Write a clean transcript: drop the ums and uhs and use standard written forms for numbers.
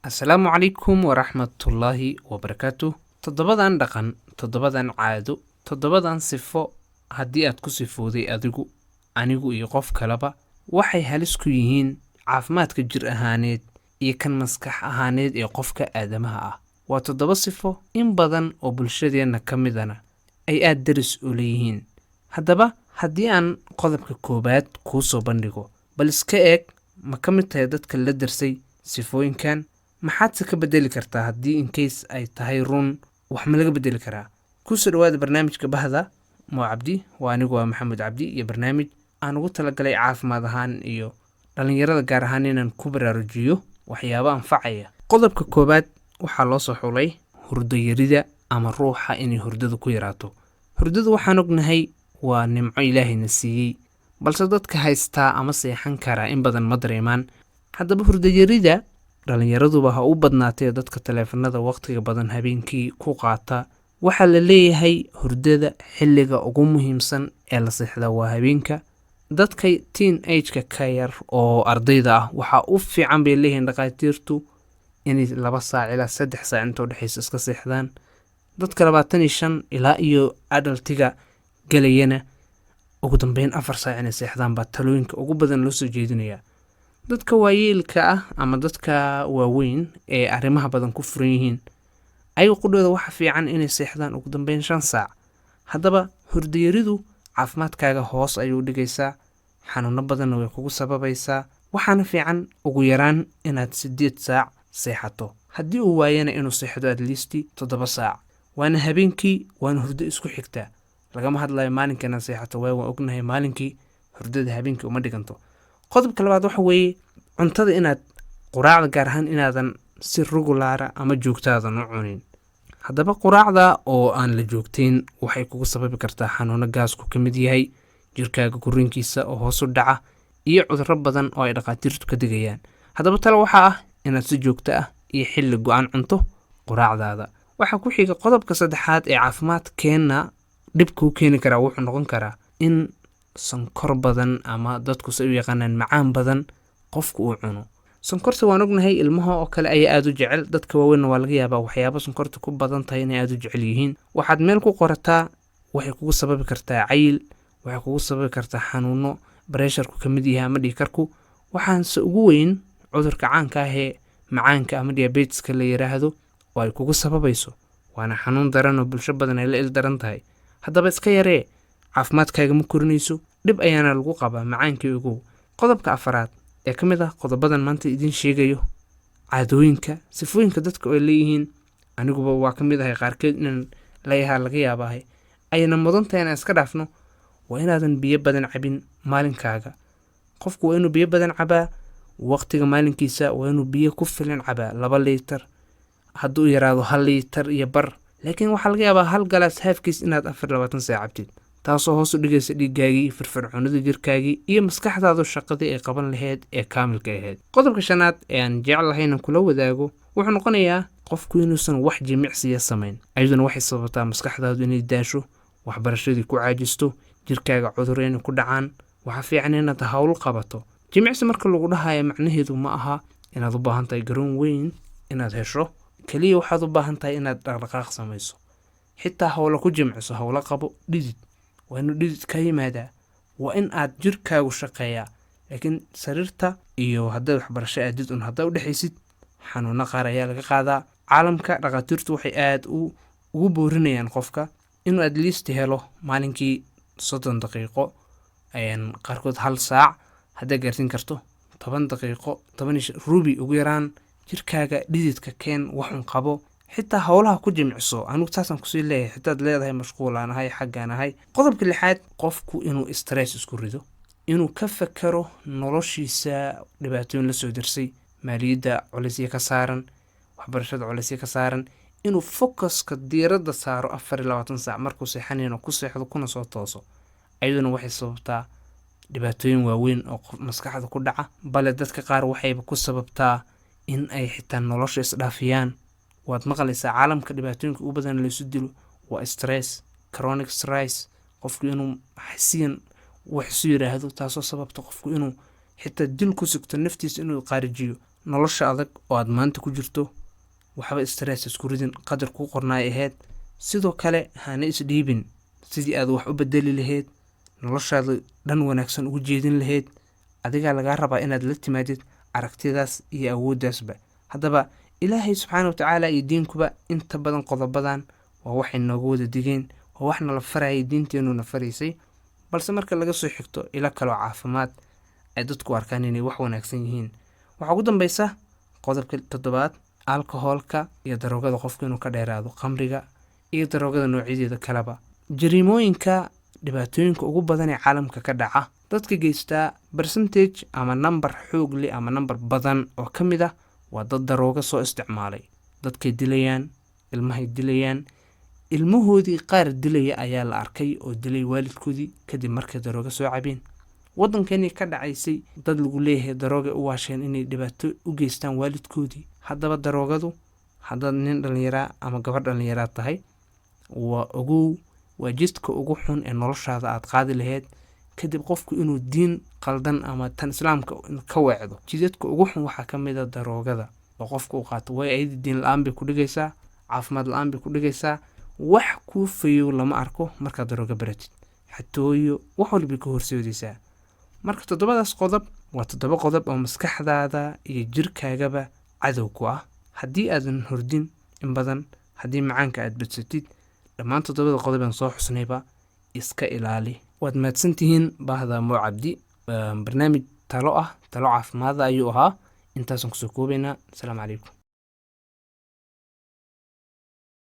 asalaamu calaykum waraxmatullaahi wabarakaatuh. Toddobadan dhaqan, toddobadan caado, toddobadan sifo haddii aad ku sifooday adigu, anigu iyo qof kaleba, waxay halis ku yihiin caafimaadka jir ahaaneed iyo kan maskax ahaaneed ee qofka aadamaha ah. Waa toddoba sifo in badan oo bulshadeenna ka midana ay aad daris u leeyihiin. Haddaba, haddii aan qodobka koowaad kuu soo bandhigo, bal iska eeg ma ka mid tahay dadka la darsay sifooyinkan. maxaad se ka bedeli kartaa haddii in case ay tahay run wax ma laga bedeli karaa. ku soo dhawaada barnaamijka bahda Mo Cabdi. waa anigu waa Maxamed Cabdi iyo barnaamij aan ugu talagalay caafimaad ahaan iyo dhalinyarada gaar ahaan inaan ku baraarujiyo waxyaabo anfacaya. qodobka koowaad waxaa loo soo xulay hurdo yarida ama ruuxa inay hurdadu ku yaraato. hurdadu waxaan ognahay waa nimco Ilaahayna siiyey, balse dadka haystaa ama seexan kara in badan ma dareemaan. haddaba hurdo yarida dhalinyaraduba ha u badnaatee dadka taleefanada waqtiga badan habeenkii ku qaata. waxaa la leeyahay hurdada xilliga ugu muhiimsan ee la seexda waa habeenka. dadka teenage-ka ka yar oo ardayda ah waxaa u fiican bay leeyihiin dhaqaatiirtu inay 2 saac ilaa 3 saac inta u dhexaysa iska seexdaan. dadka 25 ilaa iyo adultiga galayana ugu dambeyn 4 saac inay seexdaan baa talooyinka ugu badan loo soo jeedinayaa. dadka waayeelka ah ama dadka waaweyn ee arrimaha badan ku furan yihiin ayagu qudhooda waxa fiican inay seexdaan ugu dambeyn 5 saac. haddaba hurdo yaridu caafimaadkaaga hoos ayuu dhigaysaa, xanuuno badanna way kugu sababaysaa. waxaana fiican ugu yaraan inaad 8 saac seexato, haddii uu waayana inuu seexdo at least 7 saac. waana habeenkii, waana hurdo isku xigtaa. lagama hadlayo maalinkii inaad seexato, waan ognahay maalinkii hurdada habeenkii uma dhiganto. qodobka labaad waxa weeye cuntada inaad quraacda gaar ahaan inaadan si regulaara ama joogtaadan u cunin. haddaba quraacda oo aan la joogtayn waxay kugu sababi kartaa xanuuno gaasku ka mid yahay, jirkaaga korriinkiisa oo hoos u dhaca, iyo cudurro badan oo ay dhaqaatiirtu ka digayaan. haddaba tale waxaa ah inaad si joogto ah iyo xilli go'an cunto quraacdaada. waxaa ku xiga qodobka saddexaad ee caafimaadkeenna dhibka u keeni karaa wuxuu noqon karaa in sonkor badan ama dadku say u yaqaanaan macaan badan qofku uu cuno. sonkorta waan ognahay ilmaha oo kale ayaa aad u jecel, dadka waaweynna waa laga yaabaa waxyaabo sonkorta ku badan tahay inay aad u jecel yihiin. waxaad meel ku qorataa waxay kugu sababi kartaa cayil, waxay kugu sababi kartaa xanuuno bareesharku ka mid yahay ama dhiigkarku. waxaanse ugu weyn cudurka caanka ah ee macaanka ama diabeteska la yiraahdo oo ay kugu sababayso, waana xanuun daran oo bulsho badan ay la ildaran tahay. haddaba iska yaree, caafimaadkaaga ma korinayso, dhib ayaana lagu qabaa macaankii ugu. qodobka afaraad ee ka mid ah qodobadan maanta idiin sheegayo, caadooyinka, sifooyinka dadka ay leeyihiin, aniguba waa ka mid ahay qaarkeed inaan leeyahaa laga yaabahay, ayna mudan tahay inaan iska dhaafno. waa inaadan biyo badan cabin maalinkaaga. qofku waa inuu biyo badan cabaa waqtiga maalinkiisa, waa inuu biyo ku filan cabaa 2 liitar, hadduu yaraado 1 liitar iyo bar. laakiin waxaa laga yaabaa 1 galaas haafkiis inaad 24 saac cabtid, taasoo hoos u dhigaysa dhiiggaagii, firfircoonida jirkaagii iyo maskaxdaadu shaqadii ay qaban lahayd ee kaamilka ahayd. qodobka shanaad ee aan jeclahay inaan kula wadaago wuxuu noqonayaa qofku inuusan wax jimicsiya samayn. ayaduna waxay sababtaa maskaxdaadu inay daasho, waxbarashadii ku caajisto, jirkaaga cudurro inay ku dhacaan. waxaa fiican inaad hawl qabato. jimicsi marka lagu dhahayo macnaheedu ma aha inaad u baahan tahay garoon weyn inaad hesho, kaliya waxaad u baahan tahay inaad dhaqdhaqaaq samayso. xitaa hawlo ku jimicso, hawlo qabo, dhidid waa inuu dhidid ka yimaadaa, waa in aad jirkaagu shaqeeyaa. laakiin sariirta iyo haddaad waxbarasho aadid un haddaa u dhexaysid, xanuuno qaar ayaa laga qaadaa. caalamka dhaqaatiirtu waxay aad ugu boorinayaan qofka inuu at least helo maalinkii 30 daqiiqo, qaarkood 1 saac, haddaa gaarsiin karto 10 daqiiqo, 10 rubi ugu yaraan. jirkaaga dhididka keen, waxun qabo, xitaa hawlaha ku jimicso. anigu taasaan kusii leeyahay, xitaad leedahay mashquulaan ahay, xaggaan ahay. qodobka 6aad, qofku inuu stress isku rido, inuu ka fakero noloshiisa dhibaatooyin la soo dirsay, maaliyadda culaysya ka saaran, waxbarashada culaysya ka saaran, inuu focuska diiradda saaro 24 saac markuu seexanayno ku seexdo kuna soo tooso. ayaduna waxay sababtaa dhibaatooyin waaweyn oo maskaxda ku dhaca, bale dadka qaar waxayba ku sababtaa in ay xitaa nolosha isdhaafiyaan. waad maqlaysaa caalamka dhibaatooyinka ugu badan laysu dilo waa stress, chronic stress, qofku inuu xasiyan wax isu yiraahdo, taasoo sababta qofku inuu xitaa dil ku sugto naftiisa inuu qaarijiyo. nolosha adag oo aad maanta ku jirto waxba stress isku ridin, qadar kuu qornaay ahayd. sidoo kale hana isdhiibin sidii aad wax u bedeli lahayd, noloshaada dhan wanaagsan ugu jeedin lahayd. adigaa lagaa rabaa inaad la timaadid aragtidaas iyo awooddaasba. haddaba ilaahay subxaana watacaala iyo diinkuba inta badan qodobadan waa waxay nooga wada digeen, waa wax nala farayay, diinteenuna faraysay. balse marka laga soo xigto ila kaloo caafimaad ay dadku arkaan inay wax wanaagsan yihiin. waxaa ugu dambaysa qodobka 7, alkoholka iyo daroogada qofka inuu ka dheeraado, khamriga iyo daroogada noocyadeeda kaleba. jariimooyinka dhibaatooyinka ugu badan ee caalamka ka dhaca, dadka geystaa percentage ama number xoog leh ama number badan oo ka mid ah waa dad darooga soo isticmaalay. dadkay dilayaan, ilmahay dilayaan, ilmahoodii qaar dilaya ayaa la arkay oo dilay waalidkoodii kadib markay darooga soo cabeen. waddankeennii ka dhacaysay dad lagu leeyahay darooga u waasheen inay dhibaato u geystaan waalidkoodii. haddaba daroogadu haddaad nin dhallinyaraa ama gabadh dhallinyaraa tahay, waa ogow waa jidka ugu xun ee noloshaada aad qaadi lahayd. kadib qofku inuu diin qaldan ama tan islaamka ka weecdo, jidadka ugu xun waxaa ka mid a daroogada oo qofku u qaato. way ayadi diin la-aan bay ku dhigaysaa, caafimaad la-aan bay ku dhigaysaa, wax kuu fayow lama arko markaad darooga baratid, xatooyo wax walbay ka horseedaysaa. marka 7daas qodob waa 7 qodob oo maskaxdaada iyo jirkaagaba cadow ku ah. haddii aadan hordin in badan, haddii macaanka aad badsatid, dhammaan 7 qodob aan soo xusnayba iska ilaali. waad mahadsantihiin baahda Mo Cabdi. barnaamij talo caafimaad ayuu ahaa. intaasaan kusoo koobaynaa. asalaamu calaykum.